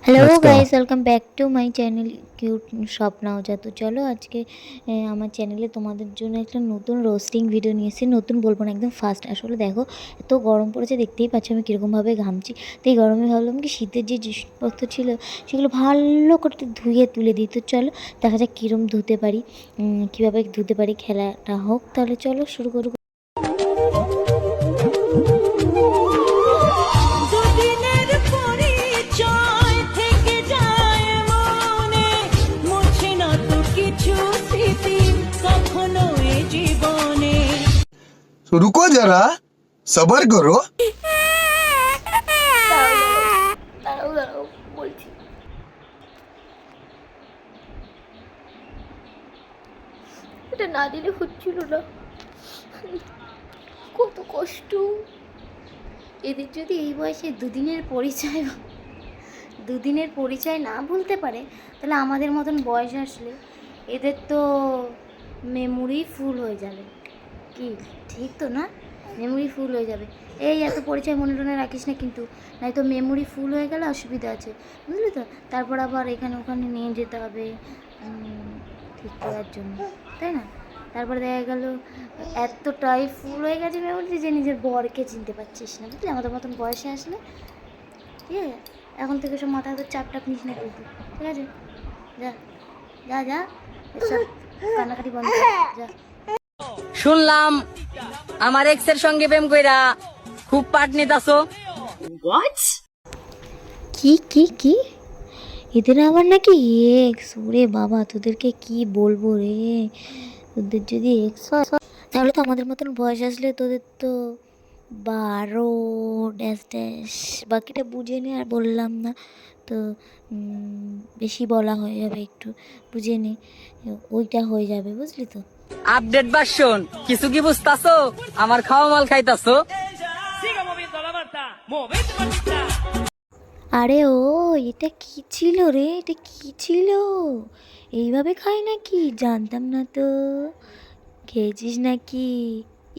Hello Let's go. Guys, welcome back to my channel cute স্বপ্নাওজা। তো চলো আজকে আমার চ্যানেলে তোমাদের জন্য একটা নতুন রোস্টিং ভিডিও নিয়ে এসেছি। নতুন বলবো না, একদম ফার্স্ট। আসলে দেখো, এত গরম পড়েছে, দেখতেই পাচ্ছ আমি কীরকমভাবে ঘামছি। তো এই গরমে ভাবলাম কি শীতের যে জিনিসপত্র ছিল সেগুলো ভালো করে ধুয়ে তুলে দিই। তো চলো দেখা যাক কীরকম ধুতে পারি, কীভাবে ধুতে পারি। খেলাটা হোক তাহলে, চলো শুরু করবো। तो रुको जरा सबर करो। দাঁড়াও দাঁড়াও বলছি। এটা না দিলে হচ্ছিল না, কত কষ্ট। এদের যদি এই বয়সে দুদিনের পরিচয় না বলতে পারে, তাহলে আমাদের মতন বয়স আসলে এদের তো মেমোরি ফুল হয়ে যাবে। কি ঠিক তো না? মেমোরি ফুল হয়ে যাবে। এই এত পরিচয় মনে টনে রাখিস না কিন্তু, নাই তো মেমোরি ফুল হয়ে গেলে অসুবিধা আছে, বুঝলি তো? তারপর আবার এখানে ওখানে নিয়ে যেতে হবে ঠিক করার জন্য, তাই না? তারপরে দেখা গেল এতটাই ফুল হয়ে গেছে মেমোরি যে নিজের বরকে চিনতে পারছিস না, বুঝলি? আমাদের মতন বয়সে আসলে ঠিক আছে, এখন থেকে সব মাথায় তো চাপ টাপ নিস না কিন্তু, ঠিক আছে? যা যা যা, এসব কান্নাকাটি বন্ধ কর, যা। শুনলাম আমার এক্সের সঙ্গে প্রেম কইরা খুব পাট নিতাছো। কি কি কি এদের আবার নাকি এক্স? ওরে বাবা, তোদেরকে কি বলবো রে। তোদের যদি এক্স হয় তাহলে তো আমাদের মতন বয়স আসলে তোদের তো 12 ড্যাশ ড্যাশ, বাকিটা বুঝে নে, আর বললাম না তো। বেশি বলা হয়ে যাবে, একটু বুঝে নে, ওইটা হয়ে যাবে, বুঝলি তো? আপডেট ভার্সন কিছু কি বুঝতাছো? আমার খাওয়া মাল খাইতাছো। আরে ও, এটা কি ছিল রে? এটা কি ছিল? এইভাবে খায় নাকি? জানতাম না তো। খেয়েছিস নাকি?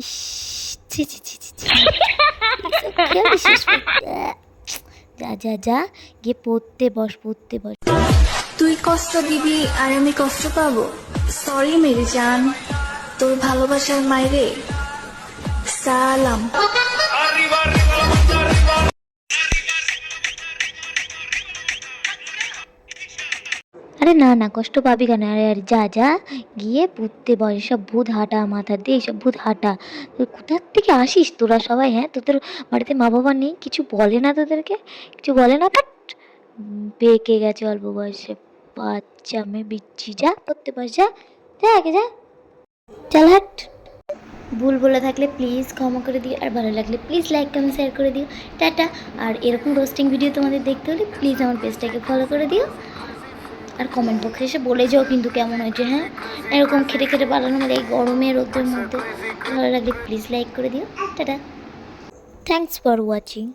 ইস, ছি ছি ছি ছি ছি। এসব খেয়ে বিশেষ যা যা যা, গিয়ে পড়তে বস, পড়তে বস। তুই কষ্ট দিবি আর আমি কষ্ট পাবো? সরি মেরে জান, তোর ভালোবাসার মাইরে সালাম। আরে না না, কষ্ট পাবি কেন? আরে আরে যা যা, গিয়ে পড়তে বস। এসব ভূত হাঁটা মাথা দিয়ে, এইসব ভূত হাঁটা। তুই কোথার থেকে আসিস তোরা সবাই? হ্যাঁ, তোদের বাড়িতে মা বাবা নেই? কিছু বলে না তোদেরকে? কিছু বলে না? বাট পেকে গেছে অল্প বয়সে বাচ্চা মেয়ে বিচ্ছি। যা পড়তে বস, যা যা, আগে যা, চল হাট। ভুল বলে থাকলে প্লিজ ক্ষমা করে দিও, আর ভালো লাগলে প্লিজ লাইক কমেন্ট শেয়ার করে দিও। টাটা। আর এরকম রোস্টিং ভিডিও তোমাদের দেখতে হলে প্লিজ আমার পেজটাকে ফলো করে দিও, আর কমেন্ট বক্সে এসে বলে যাও কিন্তু কেমন হয়েছে। হ্যাঁ, এরকম খেটে খেটে বানানো মানে এই গরমে রোদের মধ্যে। ভালো লাগলে প্লিজ লাইক করে দিও। Tata, thanks for watching.